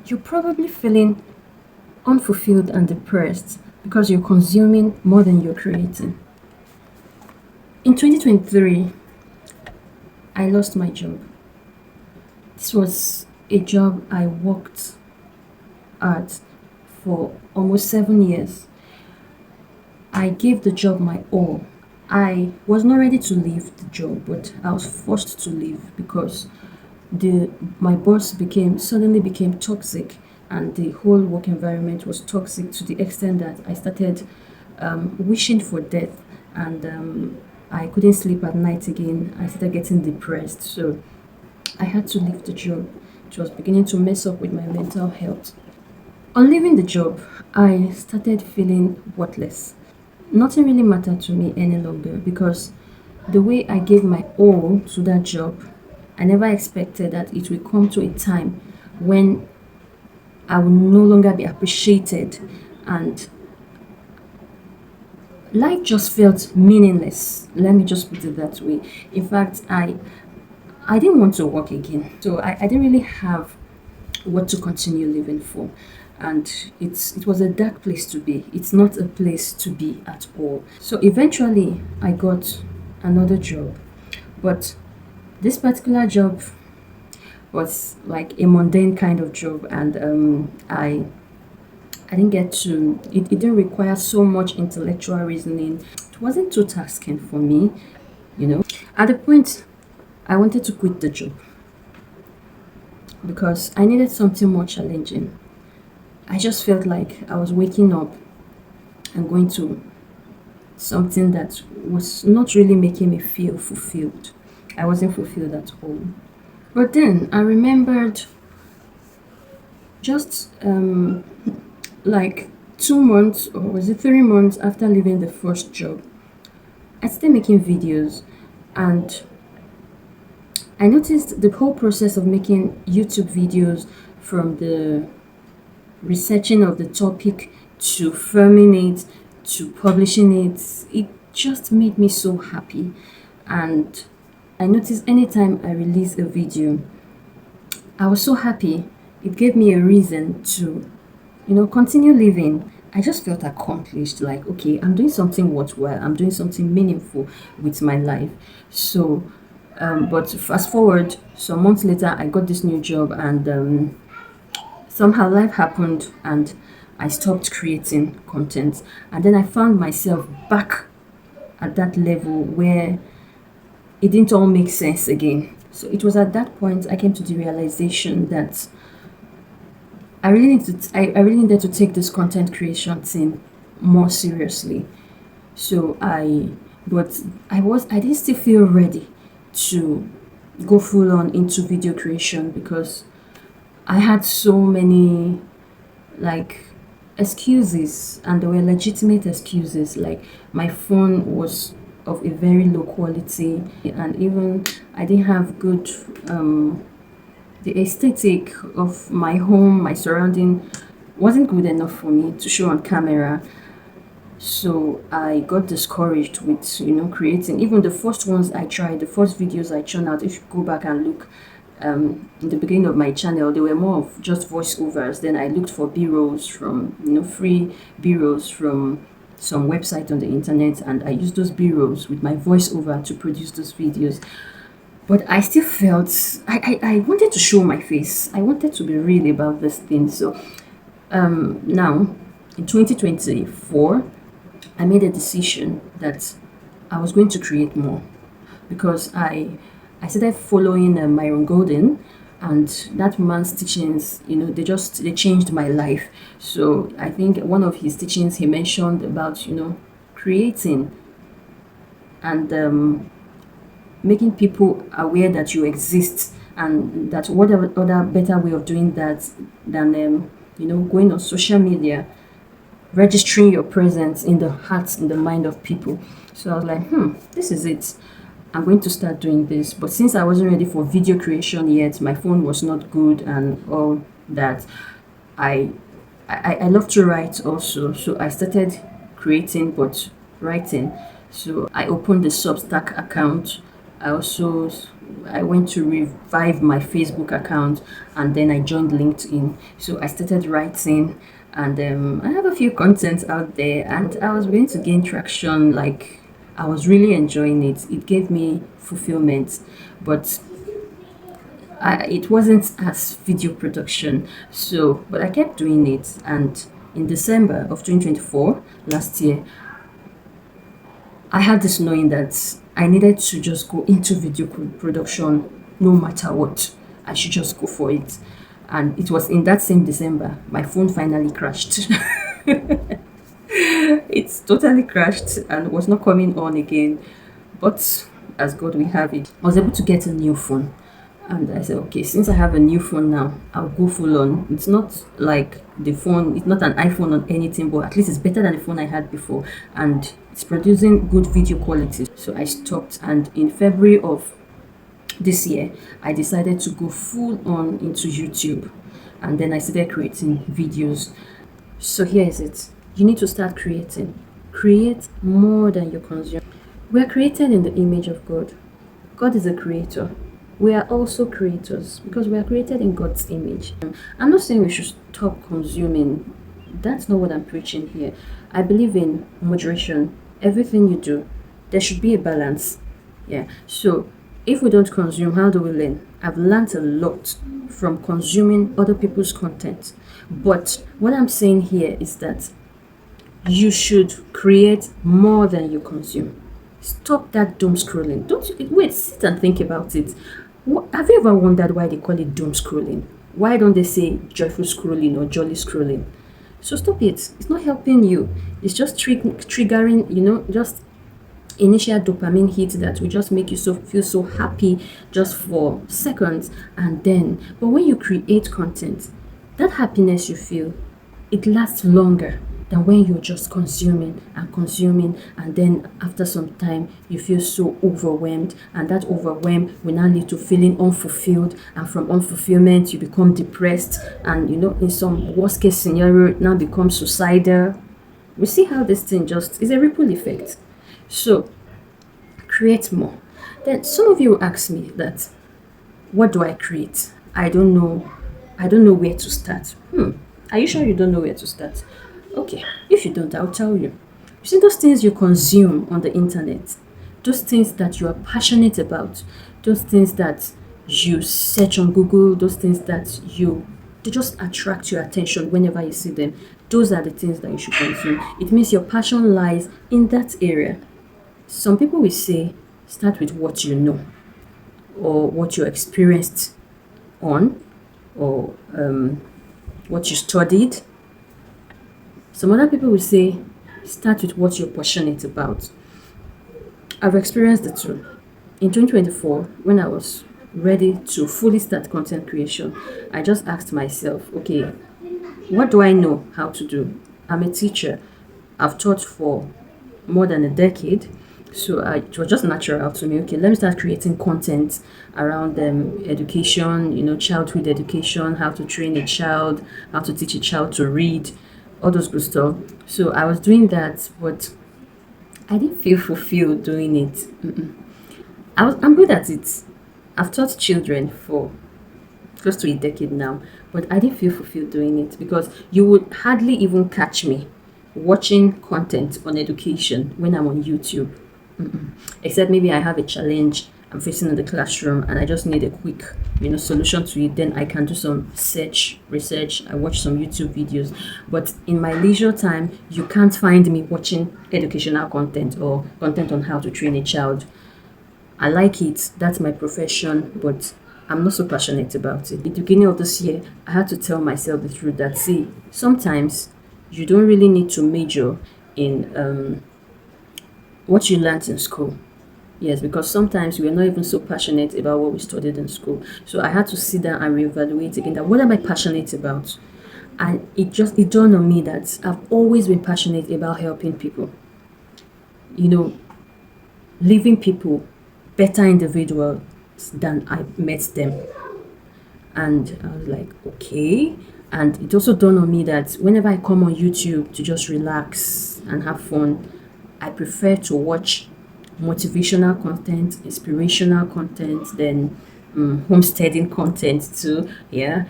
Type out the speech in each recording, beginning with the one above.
you're probably feeling unfulfilled and depressed because you're consuming more than you're creating. In 2023, I lost my job. This was a job I worked at for almost 7 years. I gave the job my all. I was not ready to leave the job, but I was forced to leave because the my boss became suddenly became toxic, and the whole work environment was toxic to the extent that I started wishing for death, and I couldn't sleep at night again. I started getting depressed, so I had to leave the job. It was beginning to mess up with my mental health. On leaving the job, I started feeling worthless. Nothing really mattered to me any longer because the way I gave my all to that job, I never expected that it would come to a time when I will no longer be appreciated, and life just felt meaningless. Let me just put it that way. In fact, I didn't want to work again. So I didn't really have what to continue living for. And it was a dark place to be. It's not a place to be at all. So eventually I got another job. But this particular job was like a mundane kind of job, and I didn't get to it didn't require so much intellectual reasoning. It wasn't too tasking for me, you know. At the point I wanted to quit the job because I needed something more challenging. I just felt like I was waking up and going to something that was not really making me feel fulfilled. I wasn't fulfilled at all. But then I remembered just like 2 months, or was it 3 months after leaving the first job, I started making videos, and I noticed the whole process of making YouTube videos, from the researching of the topic to filming it to publishing it just made me so happy. And I noticed anytime I release a video, I was so happy. It gave me a reason to, continue living. I just felt accomplished, like, okay, I'm doing something worthwhile, I'm doing something meaningful with my life. So, but fast forward some months later, I got this new job, and somehow life happened, and I stopped creating content. And then I found myself back at that level where it didn't all make sense again. So it was at that point I came to the realization that I really needed to take this content creation thing more seriously. So but I didn't still feel ready to go full on into video creation because I had so many like excuses, and they were legitimate excuses. Like, my phone was of a very low quality, and even I didn't have good the aesthetic of my home, my surrounding wasn't good enough for me to show on camera. So I got discouraged with creating. Even the first ones I tried, the first videos I churned out, if you go back and look, in the beginning of my channel, they were more of just voiceovers. Then I looked for b-rolls from free b-rolls from some website on the internet, and I used those b-rolls with my voiceover to produce those videos. But I still felt I wanted to show my face. I wanted to be real about this thing. So now in 2024, I made a decision that I was going to create more, because I started following Myron Golden, and that man's teachings, they changed my life. So I think one of his teachings, he mentioned about creating, and making people aware that you exist, and that whatever other better way of doing that than going on social media, registering your presence in the hearts, in the mind of people. So I was like, this is it. I'm going to start doing this. But since I wasn't ready for video creation yet, my phone was not good and all that, I love to write also. So I started creating, but writing. So I opened the Substack account. I also I went to revive my Facebook account, and then I joined LinkedIn. So I started writing, and I have a few contents out there, and I was beginning to gain traction. Like, I was really enjoying it. It gave me fulfillment, but it wasn't as video production. So, but I kept doing it, and in December of 2024, last year, I had this knowing that I needed to just go into video production no matter what. I should just go for it. And it was in that same December, my phone finally crashed. It's totally crashed and was not coming on again. But as God will have it, I was able to get a new phone. And I said, okay, since I have a new phone now, I'll go full on. It's not like the phone, it's not an iPhone or anything, but at least it's better than the phone I had before. And it's producing good video quality. So I stopped. And in February of this year, I decided to go full on into YouTube. And then I started creating videos. So here is it. You need to start creating. Create more than you consume. We are created in the image of God. God is a creator. We are also creators because we are created in God's image. I'm not saying we should stop consuming. That's not what I'm preaching here. I believe in moderation. Everything you do, there should be a balance. Yeah. So if we don't consume, how do we learn? I've learned a lot from consuming other people's content. But what I'm saying here is that you should create more than you consume. Stop that doom scrolling. Don't wait, sit and think about it. Have you ever wondered why they call it doom scrolling? Why don't they say joyful scrolling or jolly scrolling? So stop it. It's not helping you. It's just triggering, just initial dopamine hit that will just make you feel so happy just for seconds, and then but when you create content, that happiness you feel, it lasts longer than when you're just consuming, and then after some time you feel so overwhelmed, and that overwhelm will now lead to feeling unfulfilled, and from unfulfillment you become depressed, and in some worst case scenario it now becomes suicidal. We see how this thing just is a ripple effect. So create more. Then some of you will ask me that, what do I create? I don't know where to start. Are you sure you don't know where to start? Okay, if you don't, I'll tell you. You see, those things you consume on the internet, those things that you are passionate about, those things that you search on Google, those things that they just attract your attention whenever you see them. Those are the things that you should consume. It means your passion lies in that area. Some people will say, start with what you know, or what you're experienced on, or what you studied. Some other people will say, start with what you're passionate about. I've experienced the two. In 2024, when I was ready to fully start content creation, I just asked myself, okay, what do I know how to do? I'm a teacher. I've taught for more than a decade. So it was just natural to me. Okay, let me start creating content around education, childhood education, how to train a child, how to teach a child to read, all those good stuff. So I was doing that, but I didn't feel fulfilled doing it. I'm good at it. I've taught children for close to a decade now, but I didn't feel fulfilled doing it because you would hardly even catch me watching content on education when I'm on YouTube. Except maybe I have a challenge I'm facing in the classroom and I just need a quick, solution to it. Then I can do some research. I watch some YouTube videos. But in my leisure time, you can't find me watching educational content or content on how to train a child. I like it. That's my profession, but I'm not so passionate about it. At the beginning of this year, I had to tell myself the truth that, see, sometimes you don't really need to major in what you learned in school. Yes, because sometimes we are not even so passionate about what we studied in school. So I had to sit down and reevaluate again that what am I passionate about? And it dawned on me that I've always been passionate about helping people. Leaving people better individuals than I met them. And I was like, okay. And it also dawned on me that whenever I come on YouTube to just relax and have fun, I prefer to watch motivational content, inspirational content, then homesteading content too. Yeah,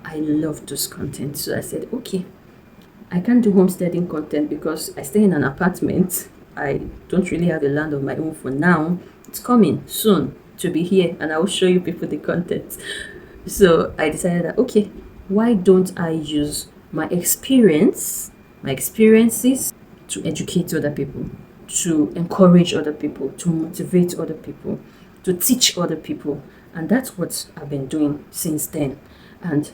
I love those content. So I said, okay, I can't do homesteading content because I stay in an apartment. I don't really have a land of my own for now. It's coming soon to be here, and I will show you people the content. So I decided that, okay, why don't I use my experiences to educate other people, to encourage other people, to motivate other people, to teach other people. And that's what I've been doing since then. And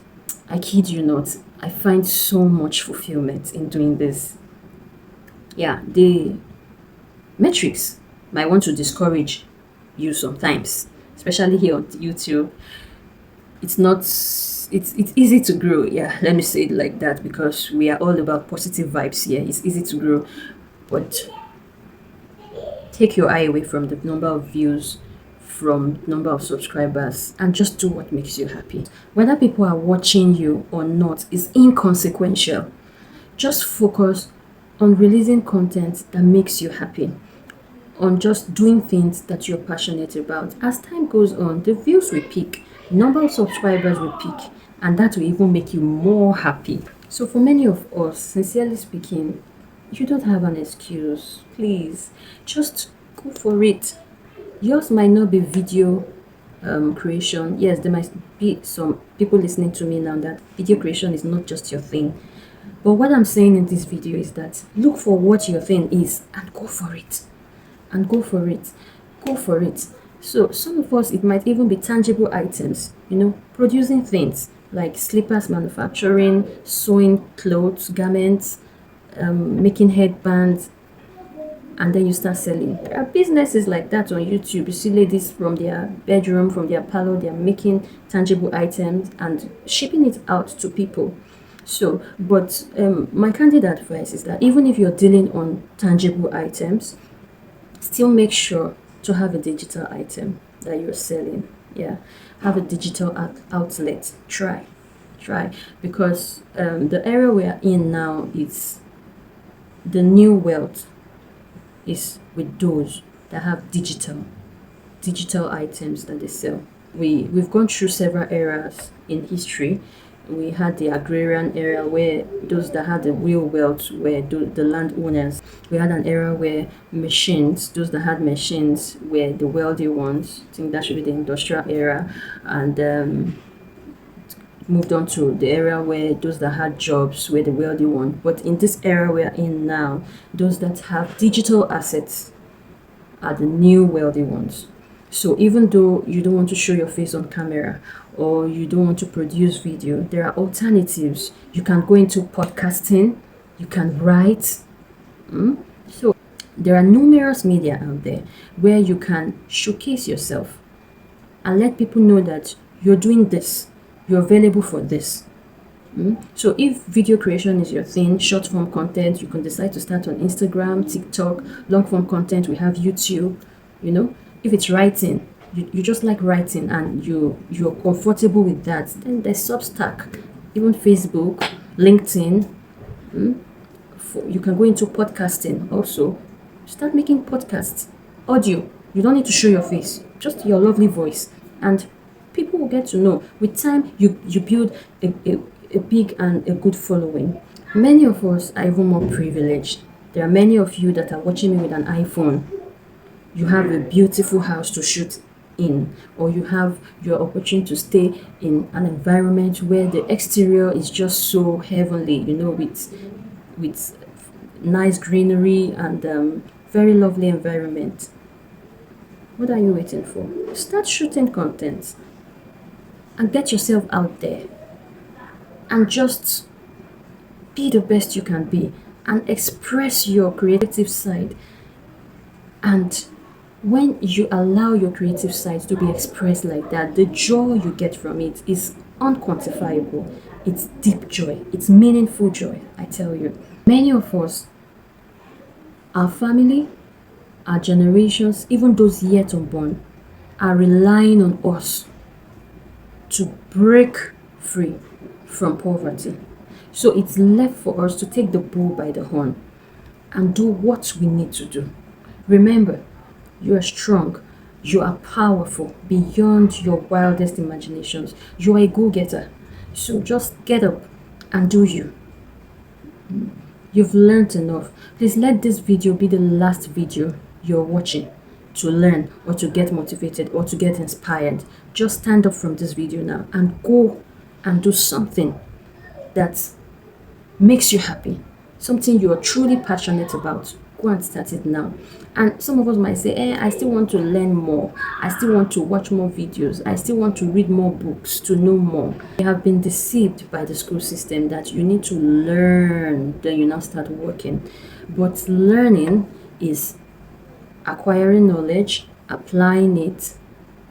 I kid you not, I find so much fulfillment in doing this. Yeah, the metrics might want to discourage you sometimes, especially here on YouTube. It's not it's easy to grow. Yeah, let me say it like that, because we are all about positive vibes here. It's easy to grow, but take your eye away from the number of views, from number of subscribers, and just do what makes you happy. Whether people are watching you or not is inconsequential. Just focus on releasing content that makes you happy, on just doing things that you're passionate about. As time goes on, the views will peak, number of subscribers will peak, and that will even make you more happy. So for many of us, sincerely speaking, you don't have an excuse. Please, just go for it. Yours might not be video creation. Yes, there might be some people listening to me now that video creation is not just your thing. But what I'm saying in this video is that look for what your thing is and go for it. And go for it. Go for it. So some of us, it might even be tangible items, producing things like slippers manufacturing, sewing clothes, garments, making headbands, and then you start selling. There are businesses like that on YouTube. You see ladies from their bedroom, from their parlor, they are making tangible items and shipping it out to people. So, but my candid advice is that even if you're dealing on tangible items, still make sure to have a digital item that you're selling. Yeah, have a digital outlet. Try, because the era we are in now is the new wealth is with those that have digital items that they sell. We've gone through several eras in history. We had the agrarian era where those that had the real wealth were the landowners. We had an era where those that had machines were the wealthy ones. I think that should be the industrial era. And moved on to the era where those that had jobs were the wealthy ones. But in this era we are in now, those that have digital assets are the new wealthy ones. So even though you don't want to show your face on camera or you don't want to produce video, there are alternatives. You can go into podcasting, you can write. So there are numerous media out there where you can showcase yourself and let people know that you're doing this, you're available for this. So if video creation is your thing, short form content, you can decide to start on Instagram, TikTok. Long form content, we have YouTube. If it's writing, you just like writing and you're comfortable with that, then there's Substack, even Facebook, LinkedIn. You can go into podcasting also. Start making podcasts, audio. You don't need to show your face, just your lovely voice, and people will get to know. With time, you build a big and a good following. Many of us are even more privileged. There are many of you that are watching me with an iPhone. You have a beautiful house to shoot in, or you have your opportunity to stay in an environment where the exterior is just so heavenly, with nice greenery and very lovely environment. What are you waiting for? Start shooting content and get yourself out there and just be the best you can be and express your creative side. And when you allow your creative side to be expressed like that, the joy you get from it is unquantifiable. It's deep joy. It's meaningful joy, I tell you. Many of us, our family, our generations, even those yet unborn, are relying on us to break free from poverty. So it's left for us to take the bull by the horn and do what we need to do. Remember, You are strong. You are powerful beyond your wildest imaginations. You are a go-getter. So just get up and do you. You've learned enough. Please let this video be the last video you're watching to learn or to get motivated or to get inspired. Just stand up from this video now and go and do something that makes you happy, something you're truly passionate about. Go and start it now. And some of us might say, I still want to learn more. I still want to watch more videos. I still want to read more books to know more. You have been deceived by the school system that you need to learn, then you now start working. But learning is acquiring knowledge, applying it,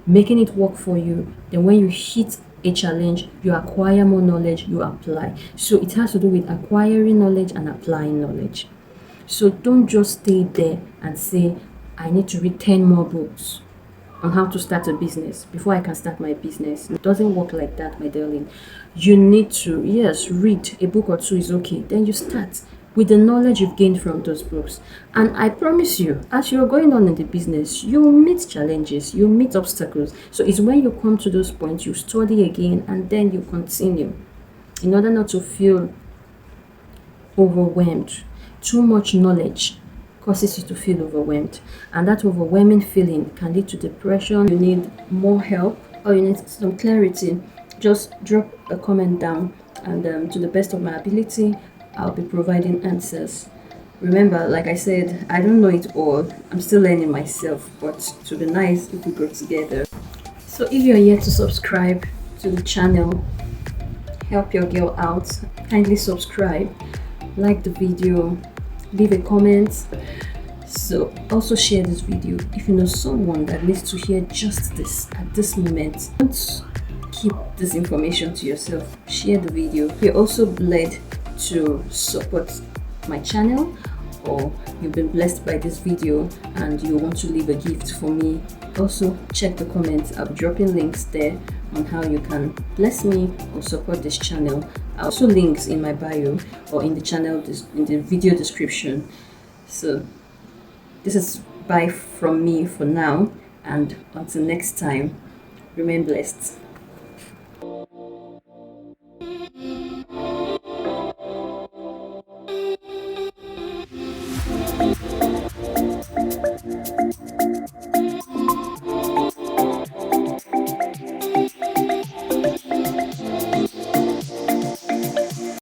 making it work for you. Then when you hit a challenge, you acquire more knowledge, you apply. So it has to do with acquiring knowledge and applying knowledge. So don't just stay there and say, I need to read 10 more books on how to start a business before I can start my business. It doesn't work like that, my darling. You need to, yes, read a book or two is okay. Then you start with the knowledge you've gained from those books. And I promise you, as you're going on in the business, you'll meet challenges, you'll meet obstacles. So it's when you come to those points, you study again, and then you continue in order not to feel overwhelmed. Too much knowledge causes you to feel overwhelmed, and that overwhelming feeling can lead to depression. You need more help or you need some clarity, just drop a comment down, and to the best of my ability, I'll be providing answers. Remember, like I said, I don't know it all. I'm still learning myself, but to be nice if we go together. So if you're yet to subscribe to the channel, help your girl out. Kindly subscribe, like the video, leave a comment. So also share this video if you know someone that needs to hear just this at this moment. Don't keep this information to yourself. Share the video. If you're also led to support my channel, or you've been blessed by this video and you want to leave a gift for me, also check the comments. I'll be dropping links there on how you can bless me or support this channel. Also links in my bio or in the channel in the video description. So this is bye from me for now, and until next time, remain blessed.